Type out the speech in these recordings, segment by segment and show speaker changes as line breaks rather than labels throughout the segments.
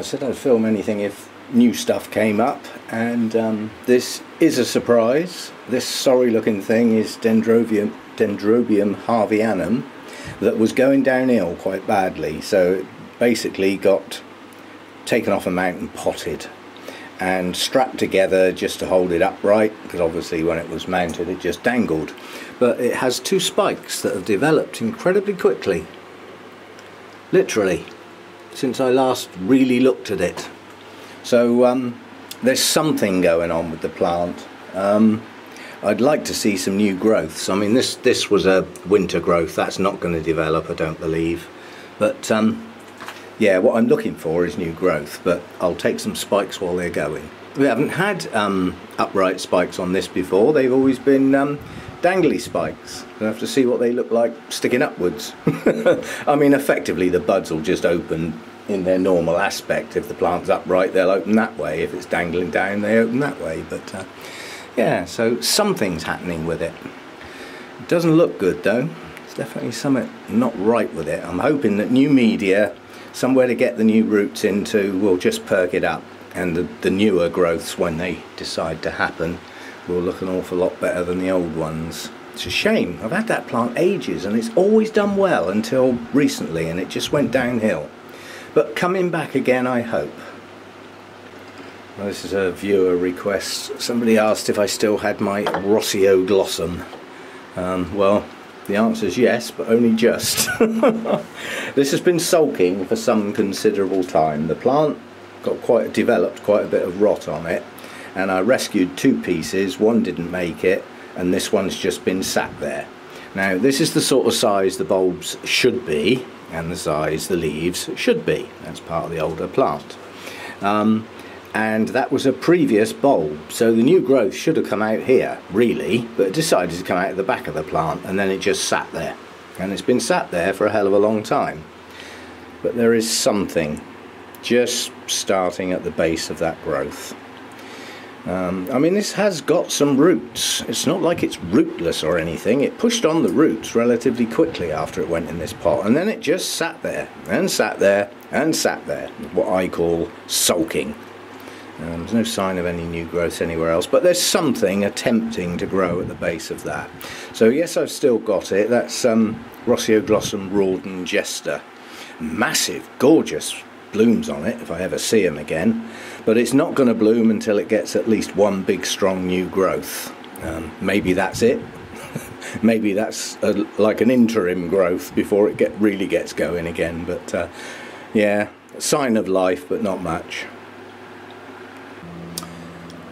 I said I'd film anything if new stuff came up, and this is a surprise. This sorry looking thing is Dendrobium harveyanum that was going downhill quite badly, so it basically got taken off a mount and potted and strapped together just to hold it upright, because obviously when it was mounted it just dangled. But it has two spikes that have developed incredibly quickly, literally, since I last really looked at it. So there's something going on with the plant. I'd like to see some new growths. I mean, this was a winter growth. That's not going to develop, I don't believe. But yeah, what I'm looking for is new growth, but I'll take some spikes while they're going. We haven't had upright spikes on this before. They've always been dangly spikes. We'll have to see what they look like sticking upwards. I mean, effectively the buds will just open in their normal aspect. If the plant's upright, they'll open that way. If it's dangling down, they open that way. But yeah, so something's happening with it. It doesn't look good though. There's definitely something not right with it. I'm hoping that new media, somewhere to get the new roots into, will just perk it up, and the newer growths, when they decide to happen, will look an awful lot better than the old ones. It's a shame. I've had that plant ages and it's always done well until recently, and it just went downhill. But coming back again, I hope. Well, this is a viewer request. Somebody asked if I still had my Rossio glossum. Well, the answer is yes, but only just. This has been sulking for some considerable time. The plant developed quite a bit of rot on it, and I rescued two pieces. One didn't make it, and this one's just been sat there. Now, this is the sort of size the bulbs should be, and the size the leaves should be. That's part of the older plant. And that was a previous bulb, so the new growth should have come out here, really, but it decided to come out of the back of the plant, and then it just sat there. And it's been sat there for a hell of a long time. But there is something just starting at the base of that growth. I mean, this has got some roots. It's not like it's rootless or anything. It pushed on the roots relatively quickly after it went in this pot, and then it just sat there and sat there and sat there, what I call sulking. There's no sign of any new growth anywhere else, but there's something attempting to grow at the base of that. So yes, I've still got it. That's Rossioglossum Rawdon Jester. Massive, gorgeous blooms on it if I ever see them again, but it's not going to bloom until it gets at least one big strong new growth. Maybe that's it. Maybe that's like an interim growth before it really gets going again. But yeah, a sign of life, but not much.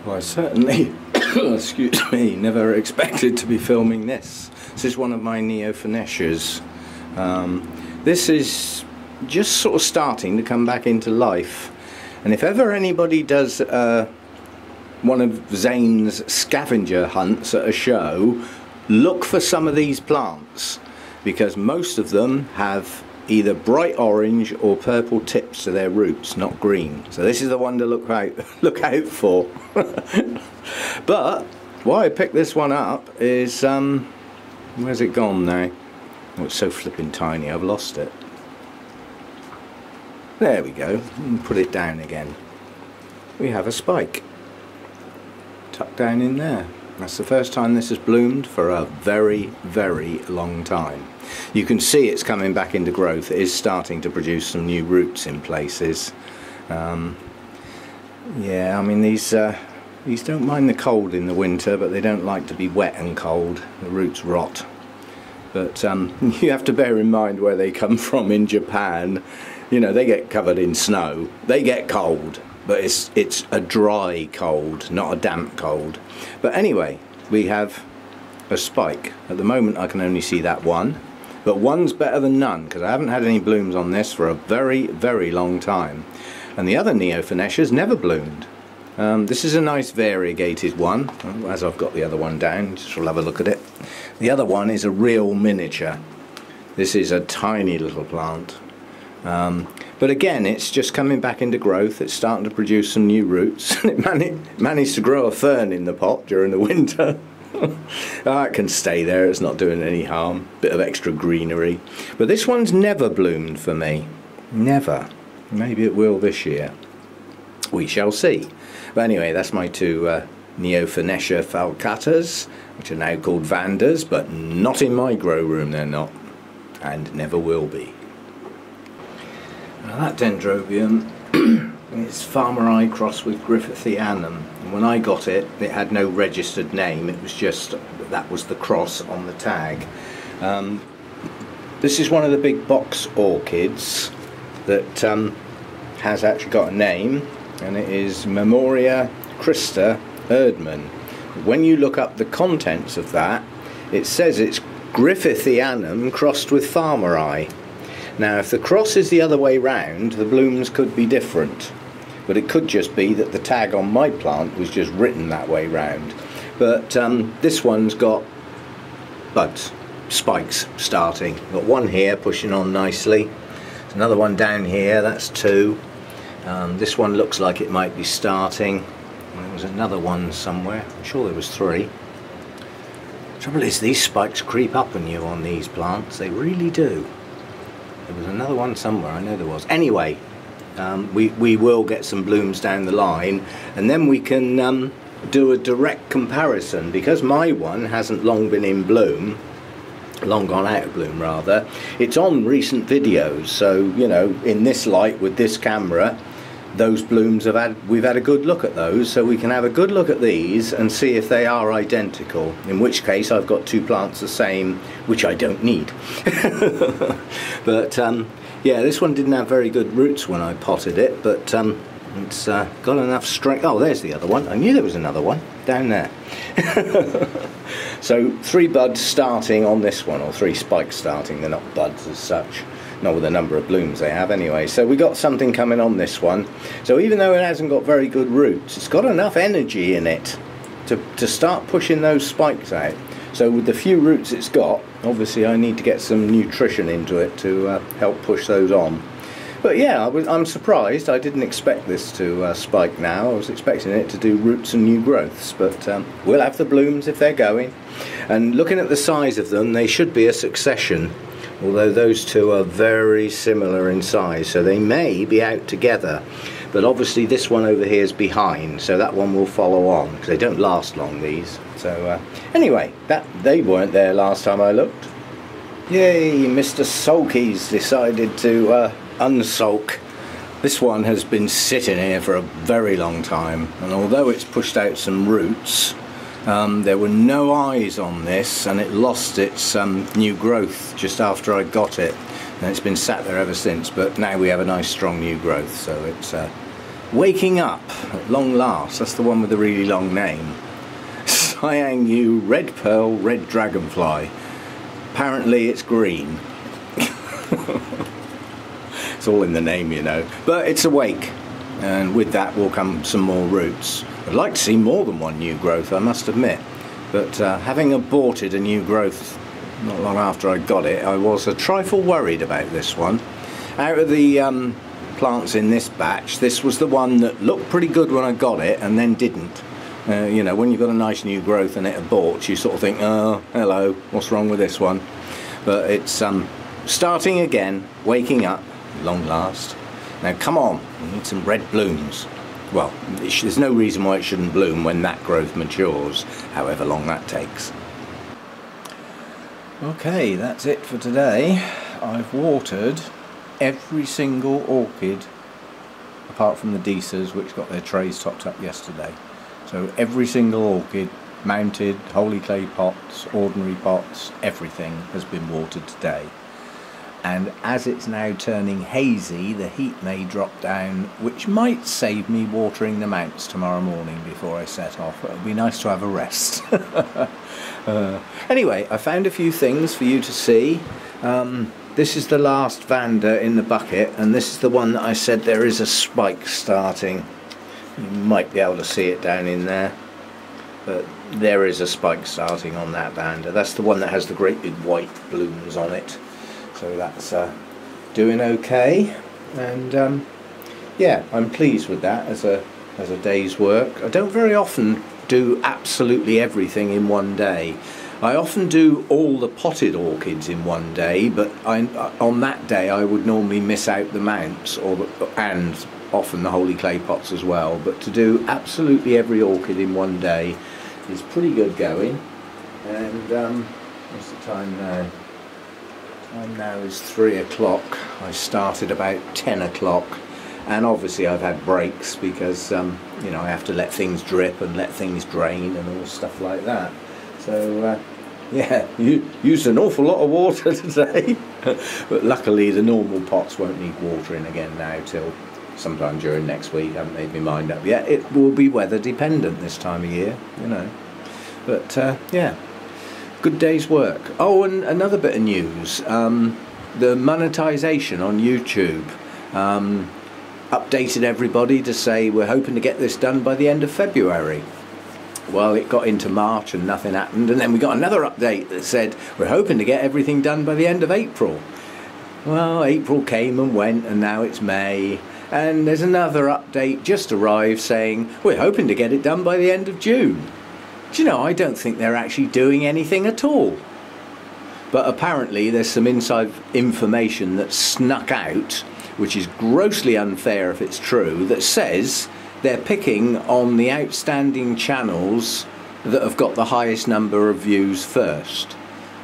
Well, I certainly excuse me, never expected to be filming this. This is one of my Neophonetas. This is just sort of starting to come back into life, and if ever anybody does one of Zane's scavenger hunts at a show, look for some of these plants, because most of them have either bright orange or purple tips to their roots, not green. So this is the one to look out for. But why I picked this one up is where's it gone now? Oh, it's so flipping tiny, I've lost it. There we go, and put it down again. We have a spike tucked down in there. That's the first time this has bloomed for a very, very long time. You can see it's coming back into growth. It is starting to produce some new roots in places. Yeah, I mean, these don't mind the cold in the winter, but they don't like to be wet and cold. The roots rot. But you have to bear in mind where they come from in Japan. You know, they get covered in snow. They get cold, but it's a dry cold, not a damp cold. But anyway, we have a spike. At the moment I can only see that one, but one's better than none, because I haven't had any blooms on this for a very, very long time. And the other Neophonetas never bloomed. This is a nice variegated one. As I've got the other one down, just we'll have a look at it. The other one is a real miniature. This is a tiny little plant. But again, it's just coming back into growth. It's starting to produce some new roots. It managed to grow a fern in the pot during the winter. It can stay there, it's not doing any harm. Bit of extra greenery. But this one's never bloomed for me. Never. Maybe it will this year. We shall see. But anyway, that's my two Neophonetia falcatas, which are now called Vandas, but not in my grow room, they're not, and never will be. Now that Dendrobium is Farmeri crossed with Griffithianum, and when I got it, it had no registered name, it was just, that was the cross on the tag. This is one of the big box orchids that has actually got a name, and it is Memoria Christa Erdmann. When you look up the contents of that, it says it's Griffithianum crossed with Farmeri. Now if the cross is the other way round, the blooms could be different, but it could just be that the tag on my plant was just written that way round. But this one's got buds, spikes starting. Got one here pushing on nicely. There's another one down here, that's two. This one looks like it might be starting. There was another one somewhere, I'm sure there was three. Trouble is, these spikes creep up on you on these plants, they really do. There was another one somewhere, I know there was. Anyway, we will get some blooms down the line, and then we can do a direct comparison, because my one hasn't long been in bloom, long gone out of bloom rather. It's on recent videos, so you know, in this light with this camera, those blooms we've had a good look at those, so we can have a good look at these and see if they are identical, in which case I've got two plants the same, which I don't need. But yeah, this one didn't have very good roots when I potted it, but it's got enough strength. Oh, there's the other one. I knew there was another one down there. So 3 buds starting on this one, or 3 spikes starting. They're not buds as such, not with the number of blooms they have anyway. So we got something coming on this one. So even though it hasn't got very good roots, it's got enough energy in it to start pushing those spikes out. So with the few roots it's got, obviously I need to get some nutrition into it to help push those on. But yeah, I'm surprised. I didn't expect this to spike now. I was expecting it to do roots and new growths, but we'll have the blooms if they're going. And looking at the size of them, they should be a succession, although those two are very similar in size, so they may be out together. But obviously this one over here is behind, so that one will follow on, because they don't last long, these. So anyway, they weren't there last time I looked. Yay, Mr. Sulky's decided to unsulk. This one has been sitting here for a very long time, and although it's pushed out some roots, there were no eyes on this, and it lost its new growth just after I got it, and it's been sat there ever since. But now we have a nice strong new growth, so it's waking up at long last. That's the one with the really long name. Siang Yu Red Pearl Red Dragonfly. Apparently it's green. It's all in the name, you know, but it's awake, and with that will come some more roots. I'd like to see more than one new growth, I must admit, but having aborted a new growth not long after I got it, I was a trifle worried about this one. Out of the plants in this batch, this was the one that looked pretty good when I got it and then didn't. You know, when you've got a nice new growth and it aborts, you sort of think, oh, hello, what's wrong with this one? But it's starting again, waking up, long last. Now come on, we need some red blooms. Well, there's no reason why it shouldn't bloom when that growth matures, however long that takes. Okay, that's it for today. I've watered every single orchid apart from the Deesas, which got their trays topped up yesterday. So every single orchid, mounted, holy clay pots, ordinary pots, everything has been watered today. And as it's now turning hazy, the heat may drop down, which might save me watering the mounts tomorrow morning before I set off. It'll be nice to have a rest. Anyway, I found a few things for you to see. This is the last Vanda in the bucket, and this is the one that I said there is a spike starting. You might be able to see it down in there, but there is a spike starting on that Vanda. That's the one that has the great big white blooms on it. So that's doing okay, and yeah, I'm pleased with that as a day's work. I don't very often do absolutely everything in one day. I often do all the potted orchids in one day, but on that day I would normally miss out the mounts and often the holy clay pots as well. But to do absolutely every orchid in one day is pretty good going. And what's the time now? Time now is 3 o'clock. I started about 10 o'clock. And obviously I've had breaks because you know, I have to let things drip and let things drain and all stuff like that. So yeah, you used an awful lot of water today. But luckily the normal pots won't need watering again now till sometime during next week. I haven't made my mind up yet. It will be weather dependent this time of year, you know. But yeah, good day's work. Oh, and another bit of news. The monetization on YouTube. Updated everybody to say we're hoping to get this done by the end of February. Well, it got into March and nothing happened, and then we got another update that said we're hoping to get everything done by the end of April. Well, April came and went, and now it's May, and there's another update just arrived saying we're hoping to get it done by the end of June. Do you know, I don't think they're actually doing anything at all. But apparently there's some inside information that's snuck out, which is grossly unfair if it's true, that says they're picking on the outstanding channels that have got the highest number of views first,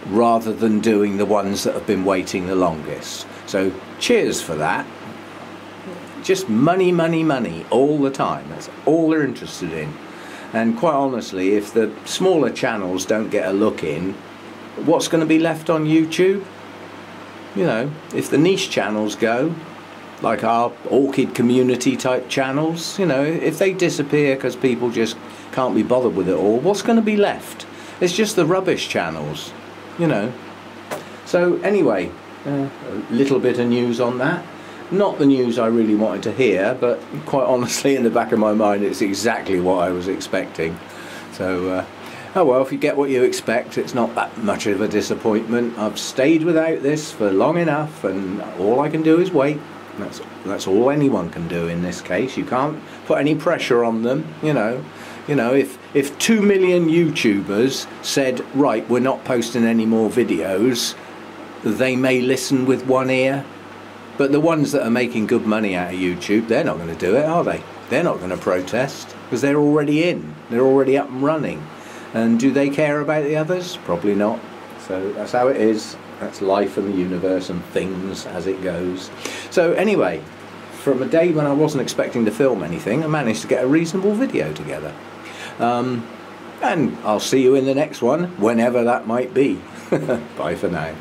rather than doing the ones that have been waiting the longest. So cheers for that. Just money, money, money all the time. That's all they're interested in. And quite honestly, if the smaller channels don't get a look in, what's going to be left on YouTube? You know, if the niche channels go, like our orchid community type channels, you know, if they disappear because people just can't be bothered with it all, what's going to be left? It's just the rubbish channels, you know. So anyway, a little bit of news on that. Not the news I really wanted to hear, but quite honestly in the back of my mind it's exactly what I was expecting. So oh well, if you get what you expect, it's not that much of a disappointment. I've stayed without this for long enough, and all I can do is wait. That's all anyone can do in this case. You can't put any pressure on them, you know. You know, if 2 million YouTubers said, right, we're not posting any more videos, they may listen with one ear. But the ones that are making good money out of YouTube, they're not going to do it, are they? They're not going to protest because they're already in. They're already up and running. And do they care about the others? Probably not. So that's how it is. That's life and the universe and things as it goes. So anyway, from a day when I wasn't expecting to film anything, I managed to get a reasonable video together. And I'll see you in the next one, whenever that might be. Bye for now.